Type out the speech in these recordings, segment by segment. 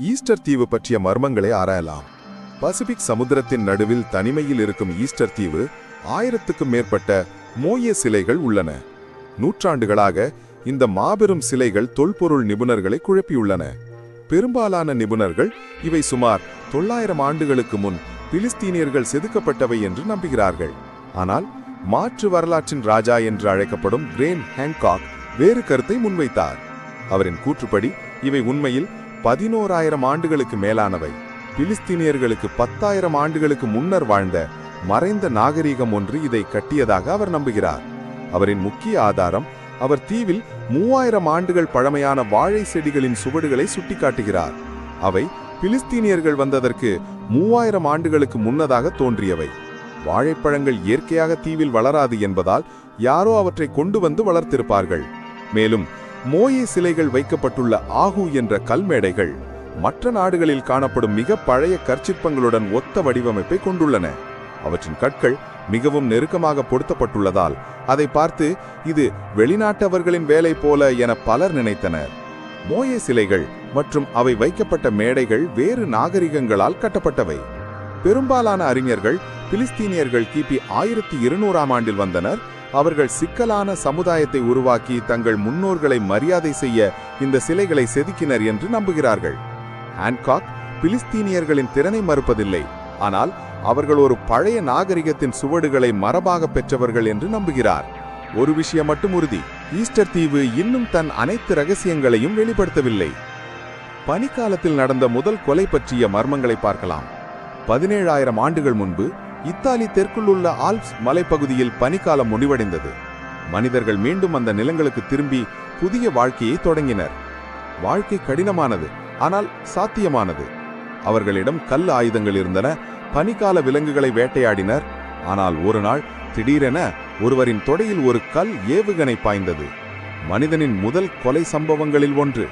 Easter தீவு பற்றிய மர்மங்களை ஆராயலாம். பசிபிக் சமுத்திரத்தின் நடுவில் தனிமையில் இருக்கும் ஈஸ்டர் தீவு 1000க்கும் மேற்பட்ட மோய சிலைகள் உள்ளன. நூற்றாண்டுகளாக இந்த மாபெரும் சிலைகள் தொல்பொருள் நிபுணர்களை குழப்பியுள்ளன. பெரும்பாலான நிபுணர்கள் இவை சுமார் 900 ஆண்டுகளுக்கு முன் பிலிஸ்தீனியர்கள் செதுக்கப்பட்டவை என்று நம்புகிறார்கள். ஆனால் மாற்று வரலாற்றின் ராஜா என்று அழைக்கப்படும் கிரேம் ஹேங்காக் வேறு கருத்தை முன்வைத்தார். அவரின் கூற்றுப்படி இவை உண்மையில் 11000 ஆண்டுகளுக்கு மேலானவை. பிலிஸ்தீனியர்களுக்கு 10,000 ஆண்டுகளுக்கு முன்னர் வாழ்ந்த மறைந்த நாகரிகம் ஒன்று இதை கட்டியதாக அவர் நம்புகிறார். அவரின் முக்கிய ஆதாரம் அவர் தீவில் 3000 ஆண்டுகள் பழமையான வாழை செடிகளின் சுவடுகளை சுட்டிக்காட்டுகிறார். அவை பிலிஸ்தீனியர்கள் வந்ததற்கு 3000 ஆண்டுகளுக்கு முன்னதாக தோன்றியவை. வாழைப்பழங்கள் இயற்கையாக தீவில் வளராது என்பதால் யாரோ அவற்றை கொண்டு வந்து வளர்த்திருப்பார்கள். மேலும் மோயே சிலைகள் வைக்கப்பட்டுள்ள ஆகு என்ற கல்மேடைகள் மற்ற நாடுகளில் காணப்படும் மிக பழைய கற்சிற்பங்களுடன் ஒத்த வடிவமைப்பை கொண்டுள்ளன. அவற்றின் கற்கள் மிகவும் நெருக்கமாக பொருத்தப்பட்டுள்ளதால் அதை பார்த்து இது வெளிநாட்டவர்களின் வேலை போல என பலர் நினைத்தனர். மோயே சிலைகள் மற்றும் அவை வைக்கப்பட்ட மேடைகள் வேறு நாகரிகங்களால் கட்டப்பட்டவை. பெரும்பாலான அறிஞர்கள் பிலிஸ்தீனியர்கள் கிபி 1200ஆம் ஆண்டில் வந்தனர். அவர்கள் சிக்கலான சமுதாயத்தை உருவாக்கி தங்கள் முன்னோர்களை மரியாதை செய்ய இந்த சிலைகளை செதுக்கினர் என்று நம்புகிறார்கள். ஹேன்காக் பிலிஸ்தீனியர்களின் திறனை மறுப்பதில்லை, ஆனால் அவர்கள் ஒரு பழைய நாகரிகத்தின் சுவடுகளை மரபாக பெற்றவர்கள் என்று நம்புகிறார். ஒரு விஷயம் மட்டும் உறுதி, ஈஸ்டர் தீவு இன்னும் தன் அனைத்து ரகசியங்களையும் வெளிப்படுத்தவில்லை. பனிக்காலத்தில் நடந்த முதல் கொலை பற்றிய மர்மங்களை பார்க்கலாம். 17,000 ஆண்டுகள் முன்பு இத்தாலி தெற்குள்ளுள்ள ஆல்ப்ஸ் மலைப்பகுதியில் பனிக்காலம் முடிவடைந்தது. மனிதர்கள் மீண்டும் அந்த நிலங்களுக்கு திரும்பி புதிய வாழ்க்கையை தொடங்கினர். வாழ்க்கை கடினமானது, ஆனால் சாத்தியமானது. அவர்களிடம் கல் ஆயுதங்கள் இருந்தன. பனிக்கால விலங்குகளை வேட்டையாடினர். ஆனால் ஒரு நாள் திடீரென ஒருவரின் தொடையில் ஒரு கல் ஏவுகணை பாய்ந்தது. மனிதனின் முதல் கொலை சம்பவங்களில் ஒன்று.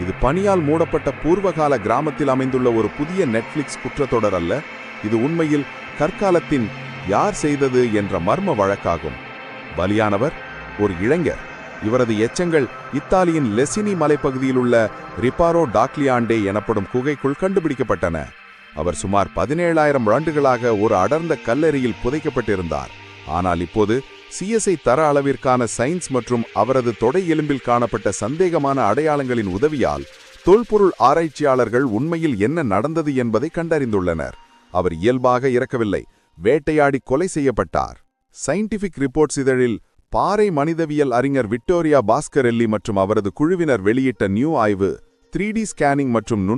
இது பனியால் மூடப்பட்ட பூர்வகால கிராமத்தில் அமைந்துள்ள ஒரு புதிய நெட்ஃபிளிக்ஸ் குற்றத்தொடர் அல்ல. இது உண்மையில் கற்காலத்தின் யார் செய்தது என்ற மர்ம வழக்காகும். பலியானவர் ஒரு இளைஞர். இவரது எச்சங்கள் இத்தாலியின் லெசினி மலைப்பகுதியில் உள்ள ரிபாரோ டாக்லியாண்டே எனப்படும் குகைக்குள் கண்டுபிடிக்கப்பட்டன. அவர் சுமார் 17,000 ஆண்டுகளாக ஒரு அடர்ந்த கல்லறையில் புதைக்கப்பட்டிருந்தார். ஆனால் இப்போது சிஎஸ்ஐ தர அளவிற்கான சயின்ஸ் மற்றும் அவரது தொடை எலும்பில் காணப்பட்ட சந்தேகமான அடையாளங்களின் உதவியால் தொல்பொருள் ஆராய்ச்சியாளர்கள் உண்மையில் என்ன நடந்தது என்பதை கண்டறிந்துள்ளனர். அவர் இயல்பாக இறக்கவில்லை, வேட்டையாடி கொலை செய்யப்பட்டார். சயின்டிபிக் ரிப்போர்ட்ஸ் இதழில் பாறை மனிதவியல் அறிஞர் விக்டோரியா பாஸ்கரெல்லி மற்றும் அவரது குழுவினர் வெளியிட்ட நியூ ஆய்வு 3D ஸ்கேனிங் மற்றும்